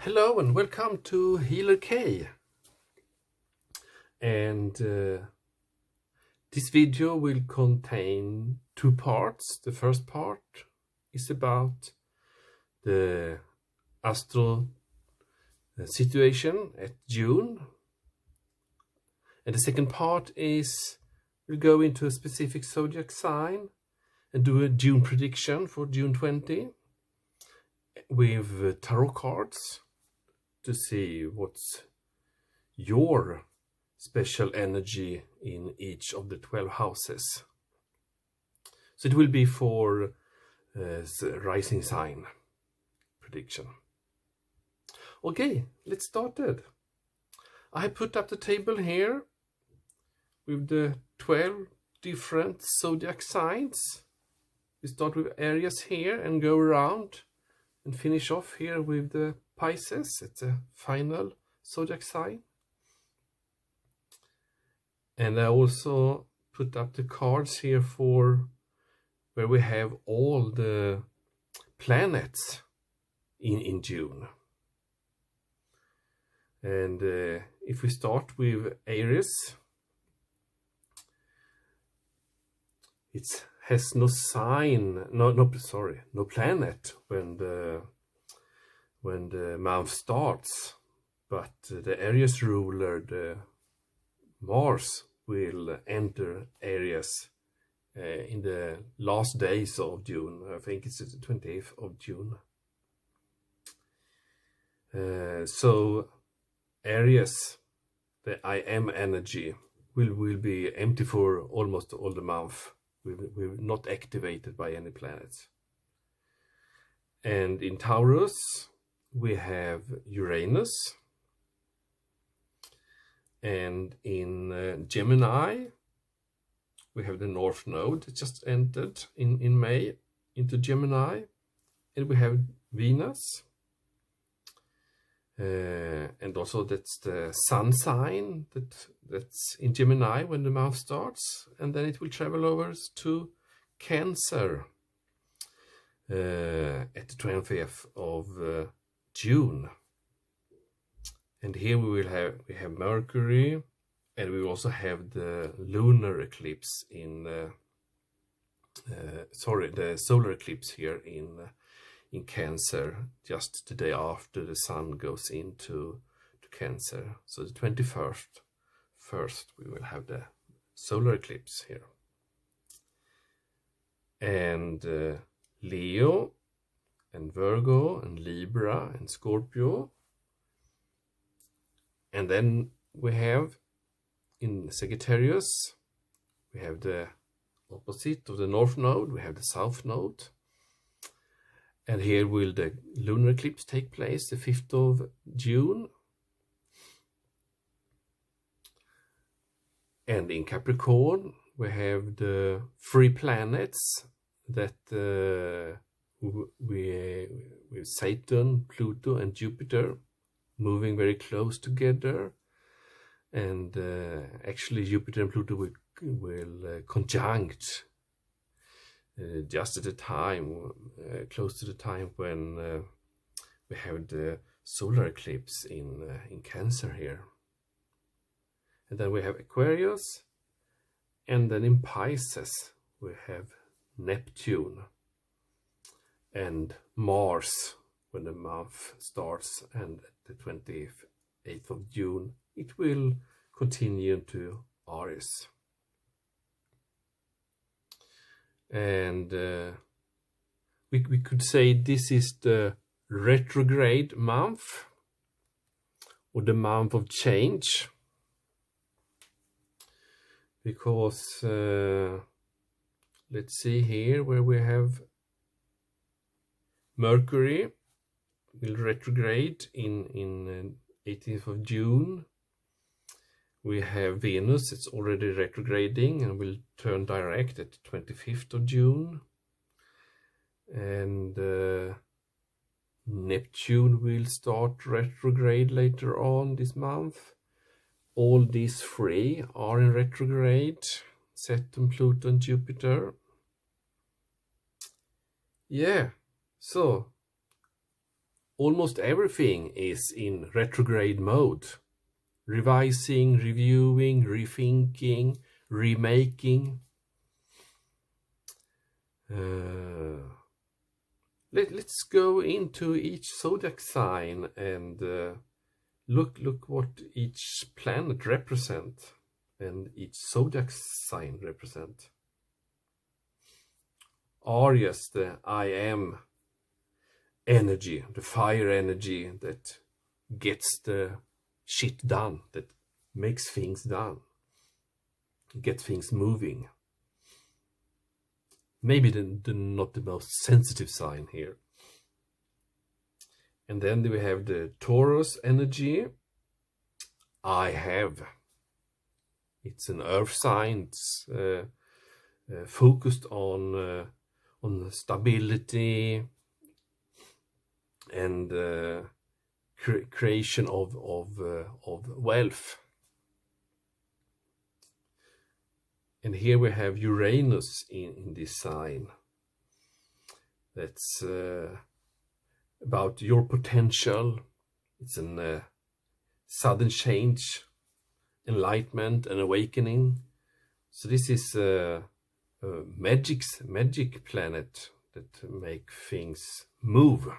Hello and welcome to Healer K. And this video will contain two parts. The first part is about the astro situation at June. And the second part is we'll go into a specific zodiac sign and do a June prediction for June 20 with tarot cards to see what's your special energy in each of the 12 houses. So it will be for rising sign prediction. Okay, let's start it. I put up the table here with the 12 different zodiac signs. We start with Aries here and go around and finish off here with the Pisces. It's a final zodiac sign. And I also put up the cards here for where we have all the planets in June. And if we start with Aries, it has no sign, no planet when the month starts, but the Aries ruler, the Mars, will enter Aries in the last days of June. I think it's the 28th of June. So Aries, the I am energy, will be empty for almost all the month. We're not activated by any planets. And in Taurus, we have Uranus. And in Gemini, we have the North Node that just entered in May into Gemini. And we have Venus. And also that's the sun sign that's in Gemini when the month starts. And then it will travel over to Cancer at the 20th of June. And here we have Mercury, and we also have the lunar eclipse the solar eclipse here in Cancer, just the day after the sun goes into Cancer. So the 21st we will have the solar eclipse here. And Leo and Virgo and Libra and Scorpio. And then we have in Sagittarius, we have the opposite of the North Node, we have the South Node. And here will the lunar eclipse take place, the 5th of June. And in Capricorn, we have the three planets that with Saturn, Pluto, and Jupiter moving very close together. And actually Jupiter and Pluto will conjunct just at the time, close to the time when we have the solar eclipse in Cancer here. And then we have Aquarius, and then in Pisces we have Neptune and Mars when the month starts, and at the 28th of June it will continue to Aries. And we could say this is the retrograde month, or the month of change, because let's see here where we have Mercury will retrograde in 18th of June. We have Venus, it's already retrograding and will turn direct at 25th of June. And Neptune will start retrograde later on this month. All these three are in retrograde, Saturn, Pluto and Jupiter. Yeah, so almost everything is in retrograde mode. Revising, reviewing, rethinking, remaking. Let's go into each zodiac sign and look what each planet represents and each zodiac sign represent. Aries, the I am energy, the fire energy that gets the shit done, that makes things done, get things moving. Maybe not the most sensitive sign here. And then we have the Taurus energy. I have. It's an earth sign. It's focused on stability and creation of wealth. And here we have Uranus in this sign. That's about your potential. It's a sudden change, enlightenment, and awakening. So this is a magic planet that make things move.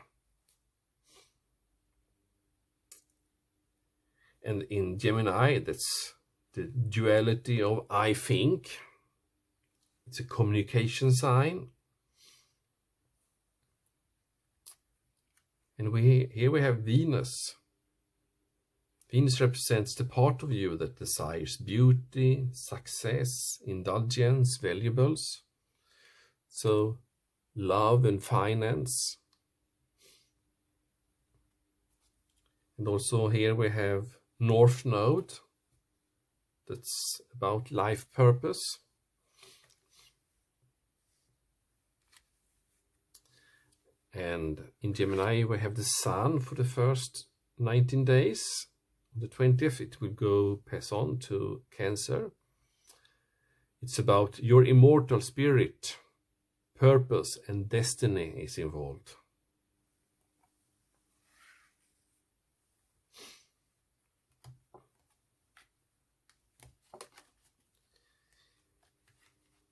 And in Gemini, that's the duality of I think. It's a communication sign. And here we have Venus. Venus represents the part of you that desires beauty, success, indulgence, valuables. So love and finance. And also here we have North Node. That's about life purpose. And in Gemini we have the Sun for the first 19 days. On the 20th it will pass on to Cancer. It's about your immortal spirit, purpose and destiny is involved.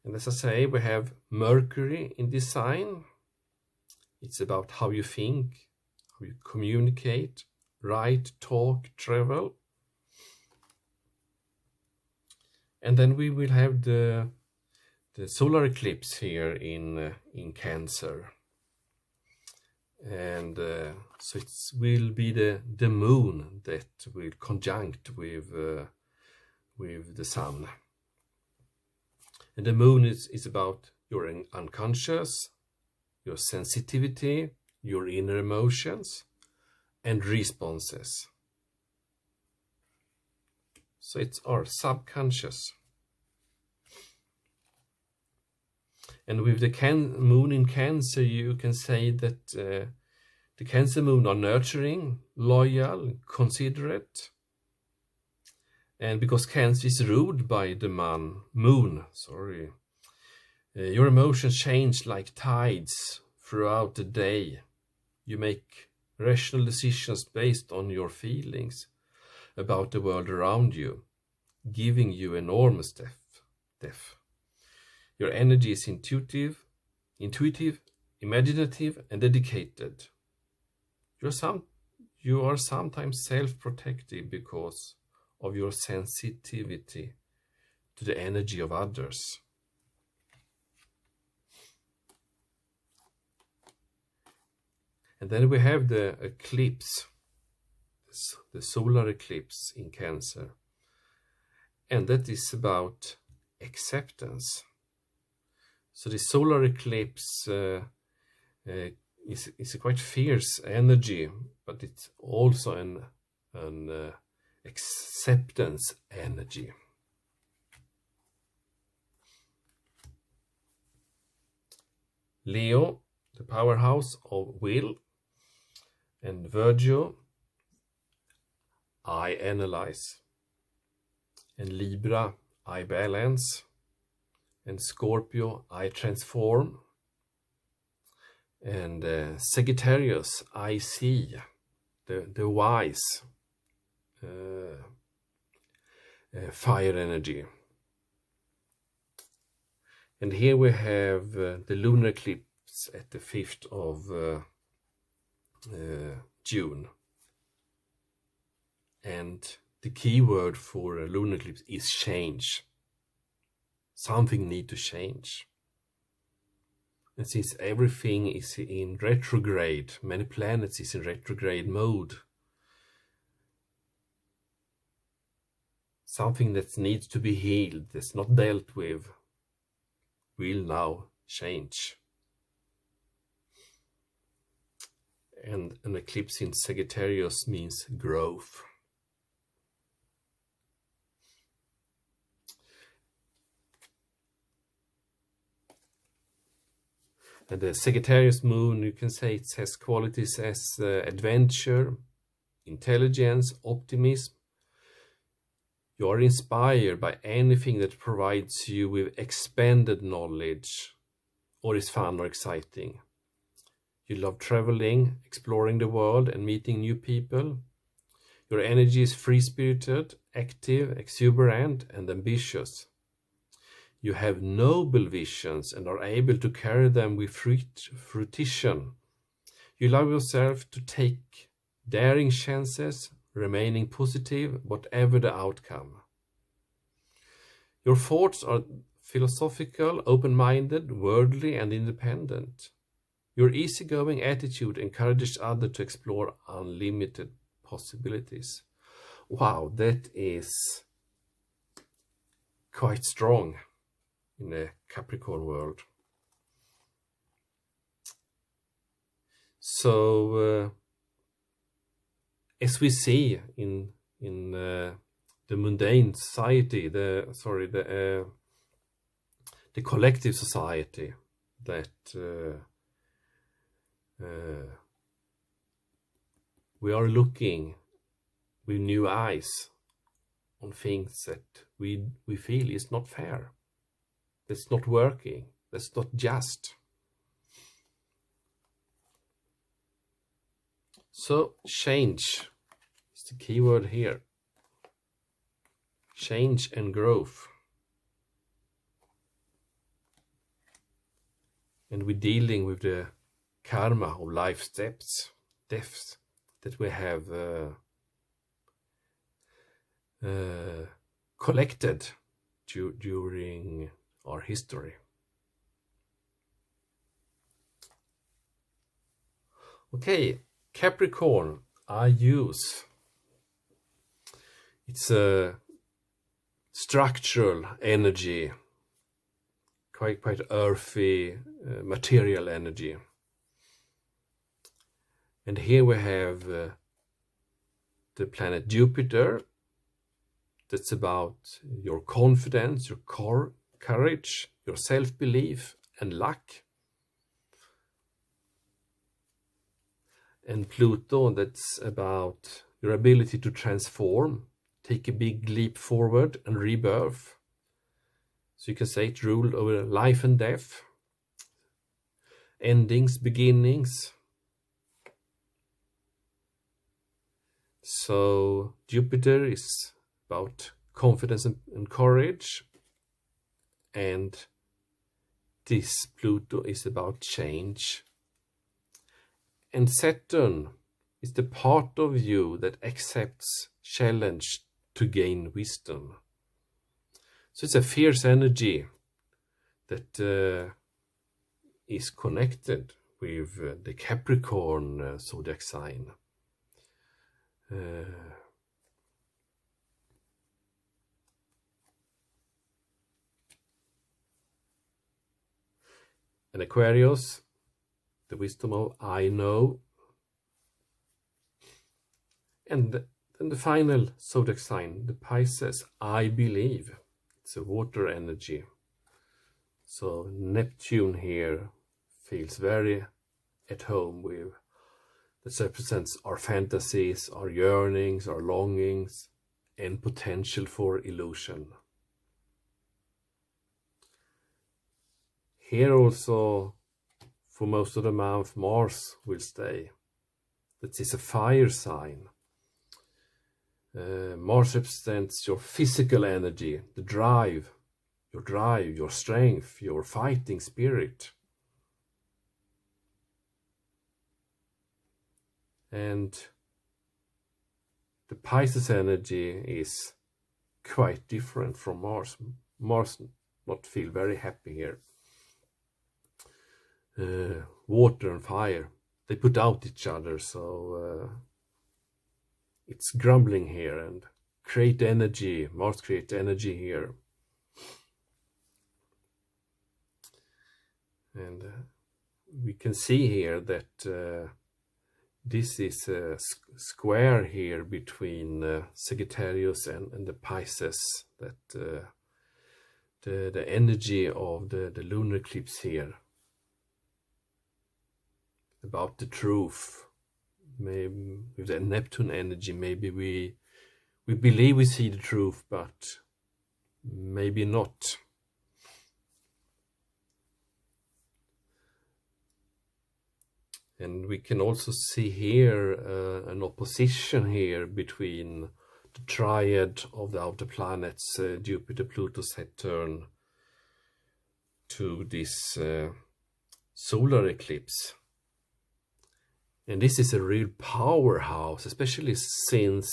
And as I say, we have Mercury in this sign. It's about how you think, how you communicate, write, talk, travel. And then we will have the solar eclipse here in Cancer. And so it will be the moon that will conjunct with the sun. And the moon is about your unconscious, your sensitivity, your inner emotions, and responses. So it's our subconscious. And with the moon in Cancer, you can say that the Cancer moon are nurturing, loyal, considerate. And because Cancer is ruled by the moon, your emotions change like tides throughout the day. You make rational decisions based on your feelings about the world around you, giving you enormous depth. Your energy is intuitive, imaginative, and dedicated. You are sometimes self-protective because of your sensitivity to the energy of others. And then we have the eclipse, the solar eclipse in Cancer. And that is about acceptance. So the solar eclipse is a quite fierce energy, but it's also an acceptance energy. Leo, the powerhouse of will, and Virgo, I analyze, and Libra, I balance, and Scorpio, I transform, And Sagittarius, I see, the wise, fire energy. And here we have the lunar eclipse at the 5th of June. And the key word for a lunar eclipse is change. Something needs to change. And since everything is in retrograde, many planets is in retrograde mode, something that needs to be healed, that's not dealt with, will now change. And an eclipse in Sagittarius means growth. And the Sagittarius moon, you can say it has qualities as adventure, intelligence, optimism. You are inspired by anything that provides you with expanded knowledge or is fun or exciting. You love traveling, exploring the world and meeting new people. Your energy is free-spirited, active, exuberant and ambitious. You have noble visions and are able to carry them with fruition. You allow yourself to take daring chances, remaining positive, whatever the outcome. Your thoughts are philosophical, open-minded, worldly, and independent. Your easygoing attitude encourages others to explore unlimited possibilities. Wow, that is quite strong in the Capricorn world. So, as we see in the mundane society, the collective society, that we are looking with new eyes on things that we feel is not fair, that's not working, that's not just. So change is the key word here. Change and growth. And we're dealing with the karma of life deaths that we have collected during our history. Okay, Capricorn, I use. It's a structural energy, quite earthy, material energy. And here we have the planet Jupiter. That's about your confidence, your courage, your self-belief and luck. And Pluto, that's about your ability to transform, take a big leap forward and rebirth. So you can say it ruled over life and death, endings, beginnings. So Jupiter is about confidence and courage, and this Pluto is about change. And Saturn is the part of you that accepts challenge to gain wisdom. So it's a fierce energy that is connected with the Capricorn zodiac sign. And Aquarius, the wisdom of I know. And then the final zodiac sign, the Pisces, I believe. It's a water energy. So Neptune here feels very at home with, that represents our fantasies, our yearnings, our longings, and potential for illusion. Here also for most of the month, Mars will stay. That is a fire sign. Mars represents your physical energy, the drive, your strength, your fighting spirit. And the Pisces energy is quite different from Mars. Mars not feel very happy here. Water and fire, they put out each other, so it's grumbling here and create energy. Mars creates energy here. And we can see here that this is a square here between Sagittarius and the Pisces, that the energy of the lunar eclipse here, about the truth. Maybe with the Neptune energy, maybe we believe we see the truth, but maybe not. And we can also see here an opposition here between the triad of the outer planets, Jupiter, Pluto, Saturn, to this solar eclipse. And this is a real powerhouse, especially since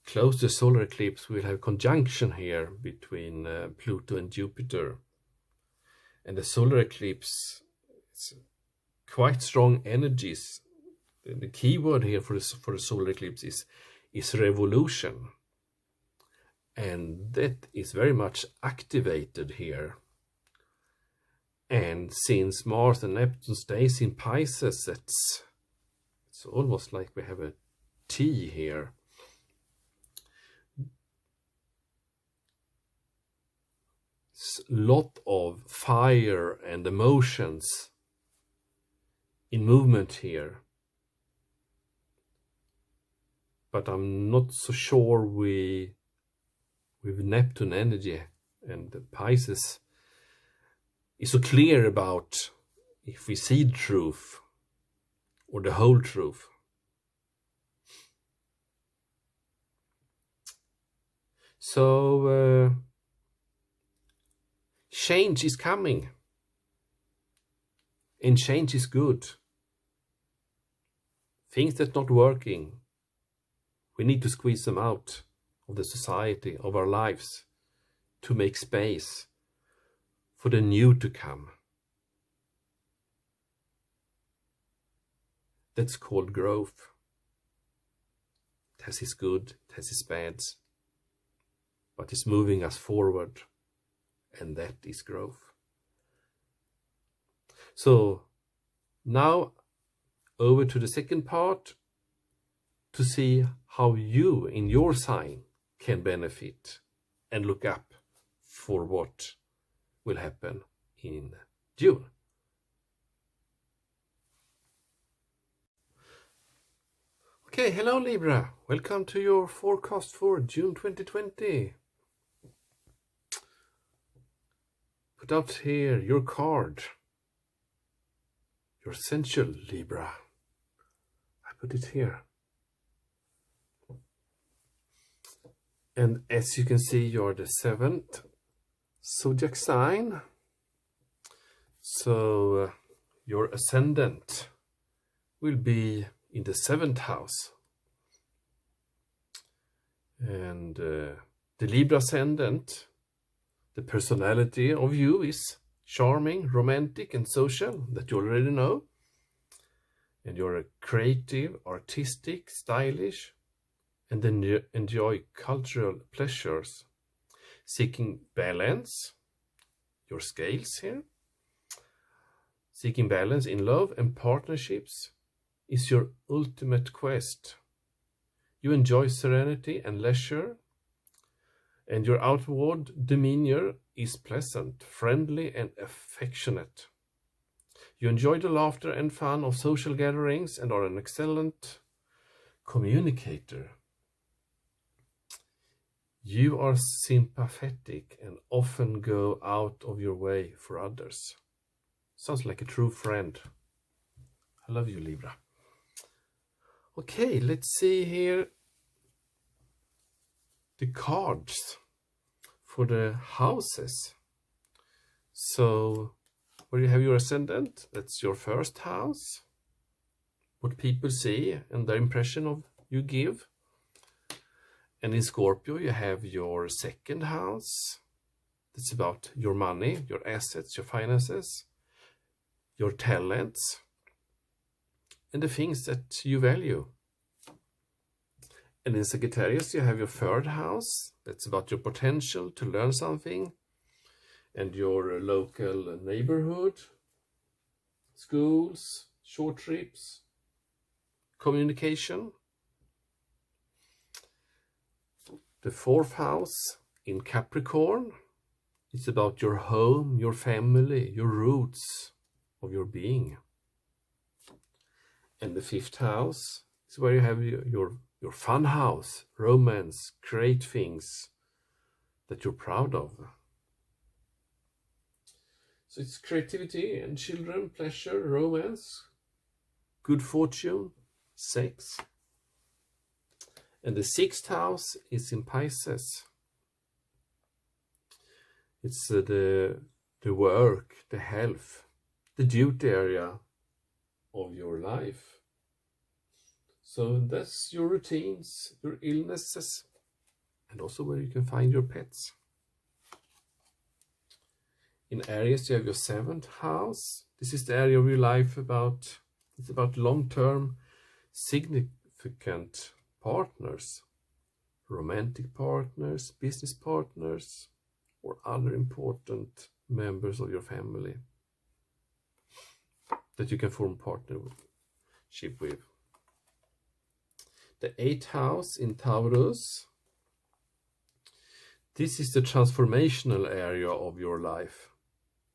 close to the solar eclipse we'll have conjunction here between Pluto and Jupiter. And the solar eclipse, it's quite strong energies. The key word here for the solar eclipse is revolution. And that is very much activated here. And since Mars and Neptune stays in Pisces, it's almost like we have a T here. It's a lot of fire and emotions in movement here. But I'm not so sure with Neptune energy and the Pisces is so clear about if we see the truth or the whole truth. So change is coming, and change is good. Things that's not working, we need to squeeze them out of the society, of our lives, to make space for the new to come. That's called growth. It has its good, it has its bads, but it's moving us forward, and that is growth. So now over to the second part, to see how you in your sign can benefit and look up for what will happen in June. Okay, hello Libra, welcome to your forecast for June 2020. Put out here your card, your essential Libra. I put it here. And as you can see, you're the 7th zodiac sign. So your ascendant will be in the 7th house. And the Libra ascendant, the personality of you is charming, romantic and social, that you already know. And you're a creative, artistic, stylish, and then enjoy cultural pleasures, seeking balance, your scales here. Seeking balance in love and partnerships is your ultimate quest. You enjoy serenity and leisure, and your outward demeanor is pleasant, friendly and affectionate. You enjoy the laughter and fun of social gatherings and are an excellent communicator. You are sympathetic and often go out of your way for others. Sounds like a true friend. I love you, Libra. Okay, let's see here the cards for the houses. So, where you have your ascendant, that's your first house. What people see and their impression of you give. And in Scorpio, you have your second house. That's about your money, your assets, your finances, your talents, and the things that you value. And in Sagittarius, you have your third house. That's about your potential to learn something, and your local neighborhood, schools, short trips, communication. The fourth house in Capricorn, it's about your home, your family, your roots of your being. And the fifth house is where you have your fun house, romance, great things that you're proud of. So it's creativity and children, pleasure, romance, good fortune, sex. And the sixth house is in Pisces. It's the work, the health, the duty area of your life. So that's your routines, your illnesses, and also where you can find your pets. In Aries, you have your seventh house. This is the area of your life it's about long-term, significant partners, romantic partners, business partners, or other important members of your family that you can form partnership with. The eighth house in Taurus. This is the transformational area of your life.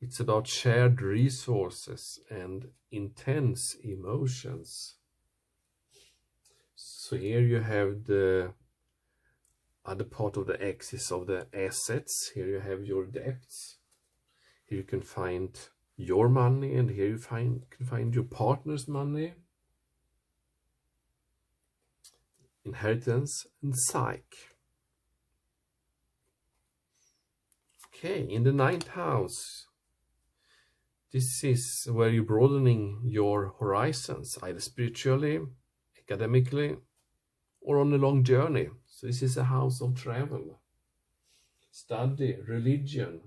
It's about shared resources and intense emotions. So here you have the other part of the axis of the assets. Here you have your debts. Here you can find your money, and here you can find your partner's money, inheritance, and psyche. Okay, in the ninth house, this is where you're broadening your horizons, either spiritually, academically, or on a long journey. So this is a house of travel, study, religion,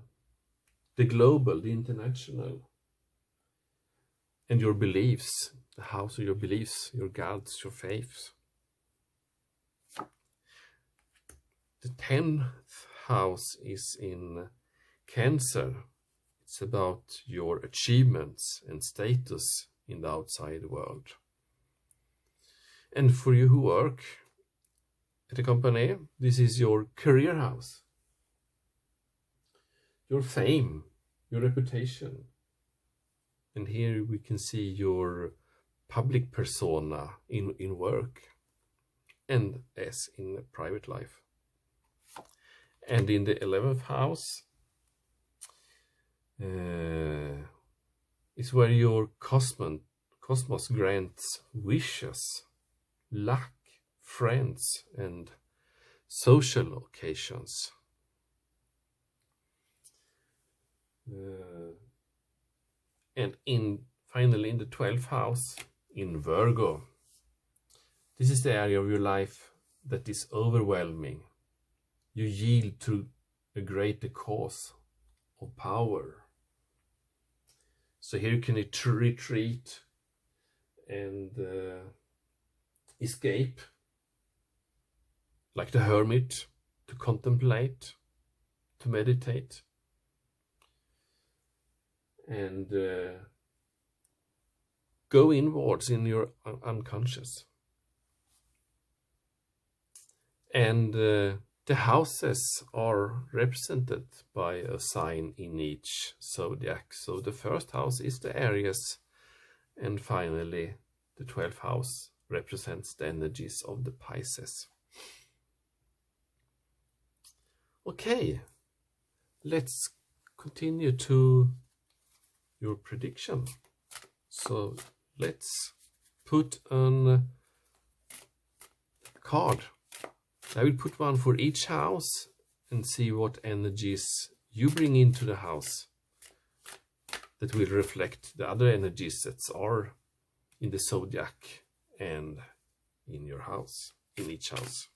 the global, the international, and your beliefs, the house of your beliefs, your gods, your faiths. The 10th house is in Cancer. It's about your achievements and status in the outside world. And for you who work at a company, this is your career house, your fame, your reputation. And here we can see your public persona in work and as in private life. And in the 11th house is where your cosmos grants wishes, luck, friends, and social occasions. And finally in the 12th house, in Virgo, this is the area of your life that is overwhelming. You yield to a greater cause of power. So here you can retreat and escape, like the hermit, to contemplate, to meditate, and go inwards in your unconscious. And the houses are represented by a sign in each zodiac. So the first house is the Aries, and finally the 12th house represents the energies of the Pisces. Okay, let's continue to your prediction. So let's put a card. I will put one for each house and see what energies you bring into the house that will reflect the other energies that are in the zodiac and in your house, in each house.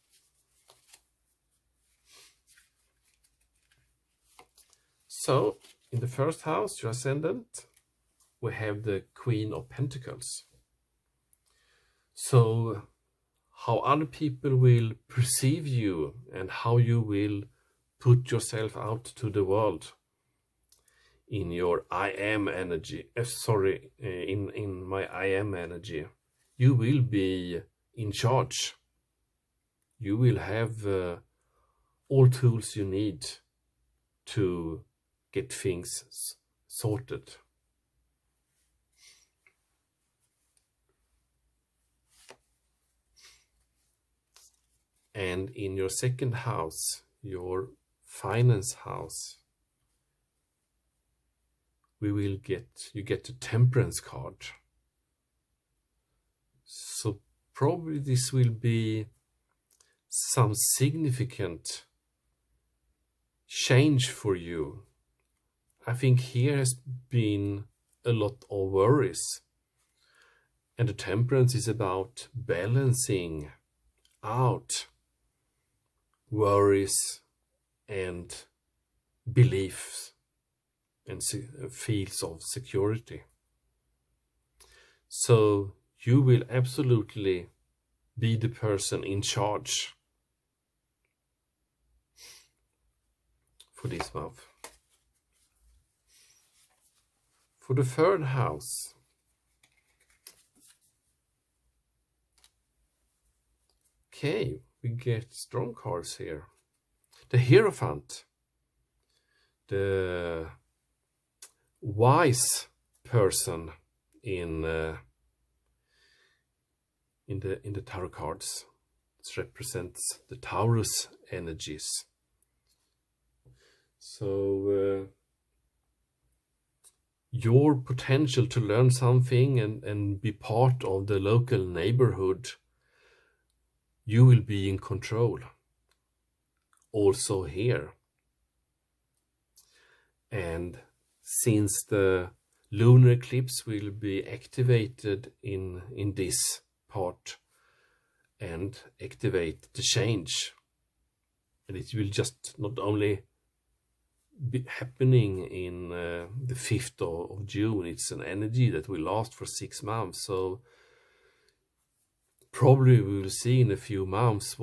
So, in the first house, your ascendant, we have the Queen of Pentacles. So, how other people will perceive you and how you will put yourself out to the world in your I am energy, in my I am energy, you will be in charge. You will have all tools you need to get things sorted. And in your second house, your finance house, you get the Temperance card. So probably this will be some significant change for you. I think here has been a lot of worries. And the Temperance is about balancing out worries and beliefs and feels of security. So you will absolutely be the person in charge for this month. For the third house, okay, we get strong cards here. The Hierophant, the wise person in the tarot cards. It represents the Taurus energies. So your potential to learn something and be part of the local neighborhood, you will be in control. Also here. And since the lunar eclipse will be activated in this part and activate the change, and it will just not only be happening in the 5th of June, it's an energy that will last for 6 months. So probably we will see in a few months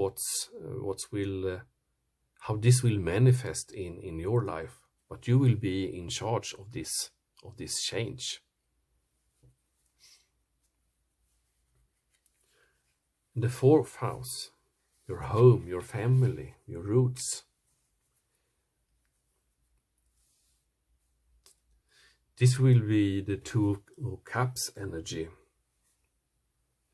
how this will manifest in your life. But you will be in charge of this change. The fourth house, your home, your family, your roots. This will be the Two of Cups energy.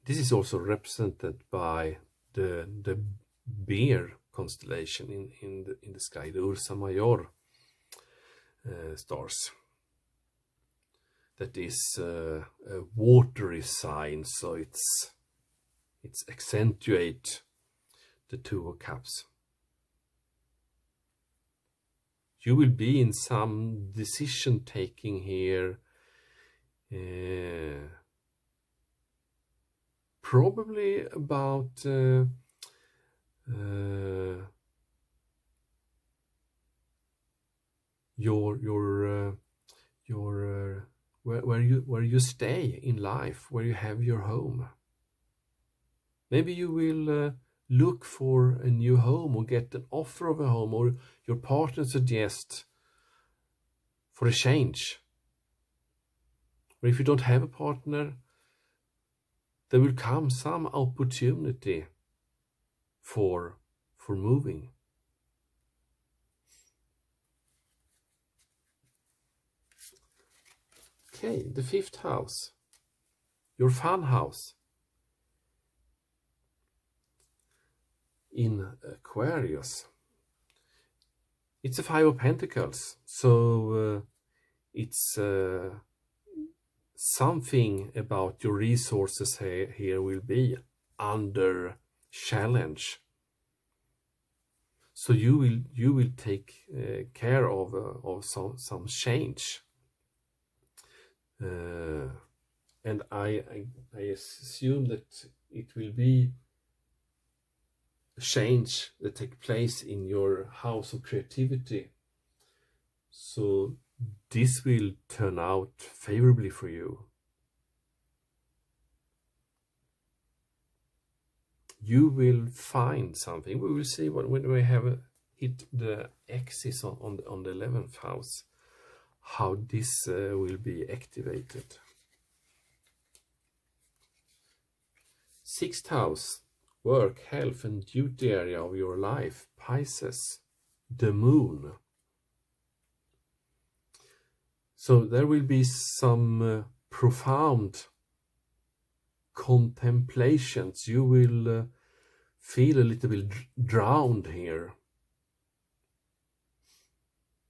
This is also represented by the bear constellation in the sky, the Ursa Major stars. That is a watery sign, so it's accentuate the Two of Cups. You will be in some decision taking here, probably about where you stay in life, where you have your home. Maybe you will look for a new home or get an offer of a home, or your partner suggests for a change. Or if you don't have a partner, there will come some opportunity for moving. Okay, the 5th house, your fun house. In Aquarius, it's a 5 of Pentacles, so it's something about your resources here will be under challenge. So you will take care of some change, and I assume that it will be a change that takes place in your house of creativity. So this will turn out favorably for you. You will find something. We will see when we have hit the axis on the 11th house, how this will be activated. 6th house, work, health and duty area of your life, Pisces, the moon. So there will be some profound contemplations. You will feel a little bit drowned here,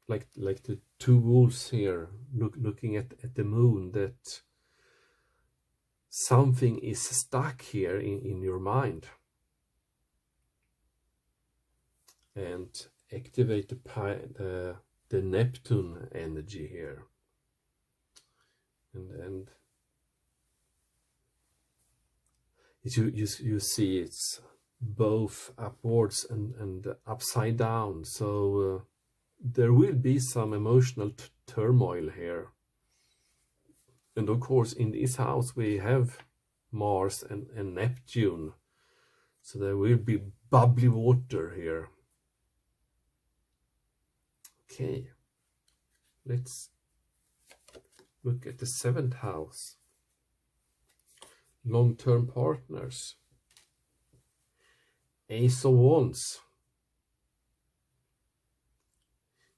like the two wolves here looking at the moon, that something is stuck here in your mind, and activate the Neptune energy here, and you see it's both upwards and upside down. So there will be some emotional turmoil here. And of course, in this house we have Mars and Neptune, so there will be bubbly water here. Okay, let's look at the 7th house. Long-term partners. Ace of Wands.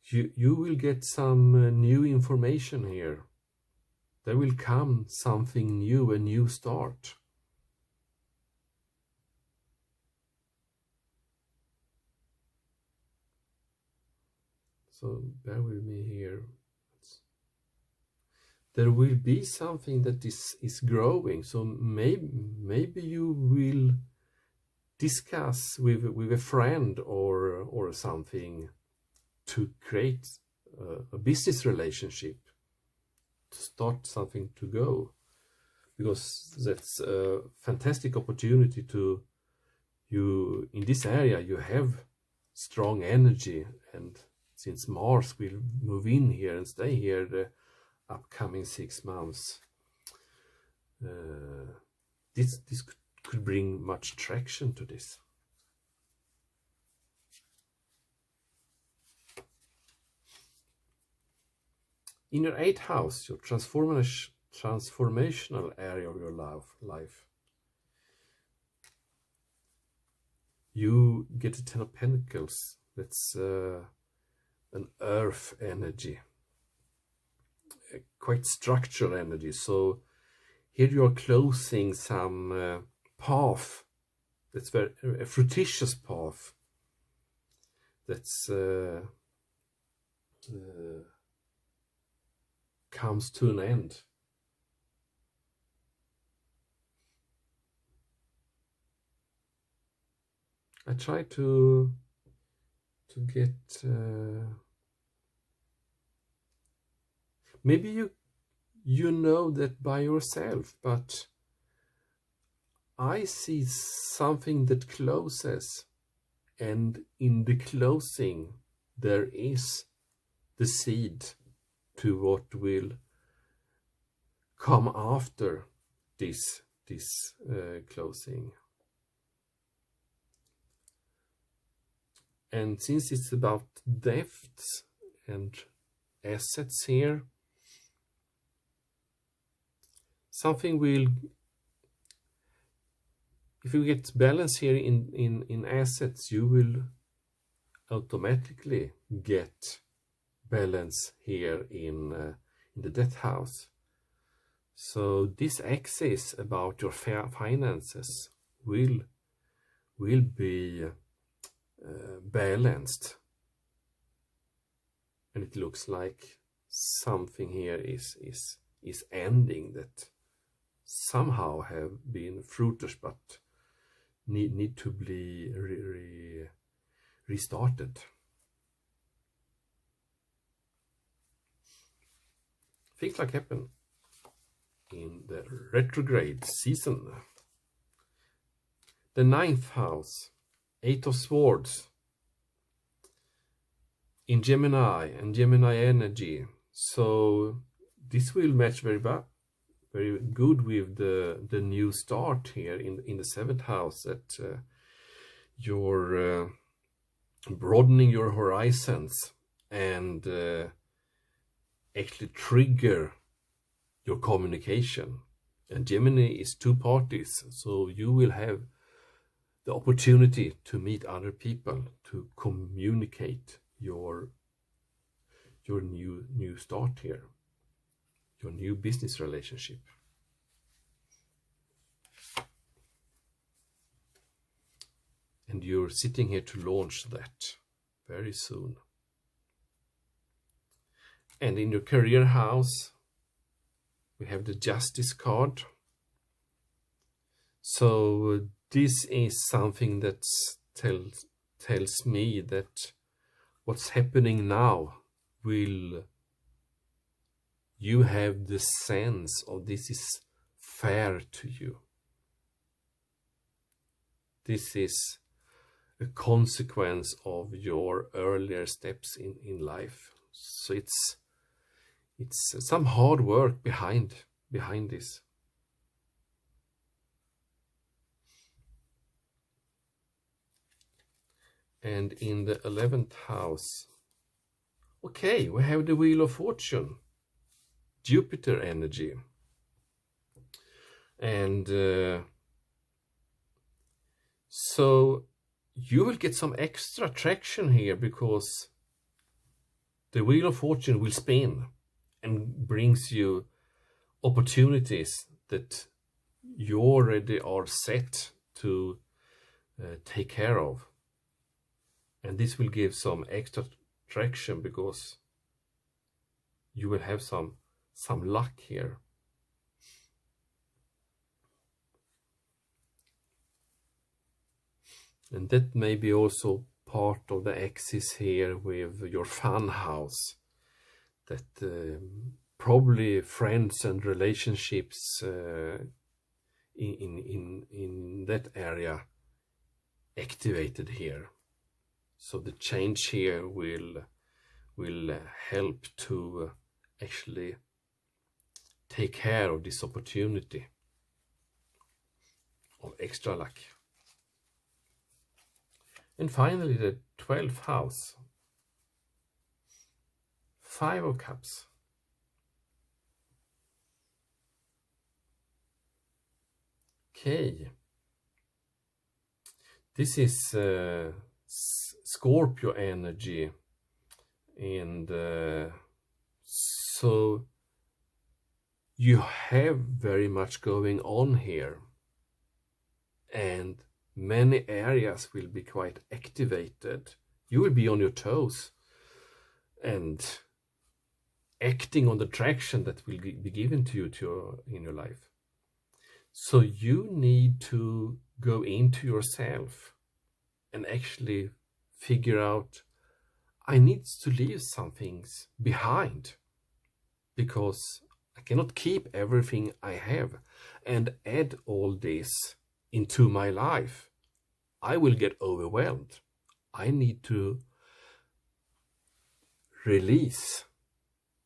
You will get some new information here. There will come something new, a new start. So bear with me here. There will be something that is growing. So maybe you will discuss with a friend or something to create a business relationship, to start something to go, because that's a fantastic opportunity to you in this area. You have strong energy, and since Mars will move in here and stay here the upcoming 6 months, this could bring much traction to this. In your 8th house, your transformational area of your life, you get a 10 of Pentacles. That's an earth energy, quite structural energy. So here you are closing some path that's very a fruititious path that's comes to an end. I try to get maybe you know that by yourself, but I see something that closes, and in the closing there is the seed to what will come after this closing. And since it's about depths and assets here, something will, if you get balance here in assets, you will automatically get balance here in the death house. So this axis about your finances will be balanced, and it looks like something here is is ending, that somehow have been fruitless but need to be restarted. Things like happen in the retrograde season. The 9th house, 8 of Swords, in Gemini and Gemini energy. So this will match very good with the new start here in the 7th house, that you're broadening your horizons and actually trigger your communication. And Gemini is 2 parties, so you will have the opportunity to meet other people, to communicate your new start here, your new business relationship. And you're sitting here to launch that very soon. And in your career house, we have the Justice card. So this is something that tells me that what's happening now will, you have the sense of this is fair to you. This is a consequence of your earlier steps in life. So it's some hard work behind this. And in the 11th house, okay, we have the Wheel of Fortune, Jupiter energy. And so you will get some extra traction here, because the Wheel of Fortune will spin and brings you opportunities that you already are set to take care of. And this will give some extra traction, because you will have some luck here. And that may be also part of the axis here with your fun house, that probably friends and relationships in that area activated here. So the change here will help to actually take care of this opportunity of extra luck. And finally, the 12th house, 5 of Cups. Okay, this is Scorpio energy, and so you have very much going on here, and many areas will be quite activated. You will be on your toes and acting on the traction that will be given to you in your life. So you need to go into yourself and actually figure out, I need to leave some things behind, because I cannot keep everything I have and add all this into my life. I will get overwhelmed. I need to release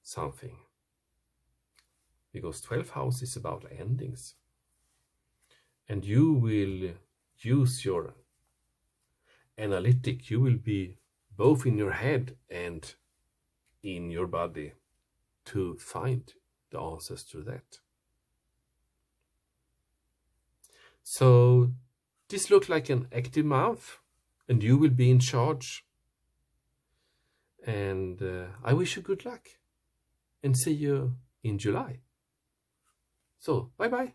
something, because 12th house is about endings. And you will use your analytic, you will be both in your head and in your body to find the answers to that. So this looks like an active month, and you will be in charge. And I wish you good luck, and see you in July. So bye bye.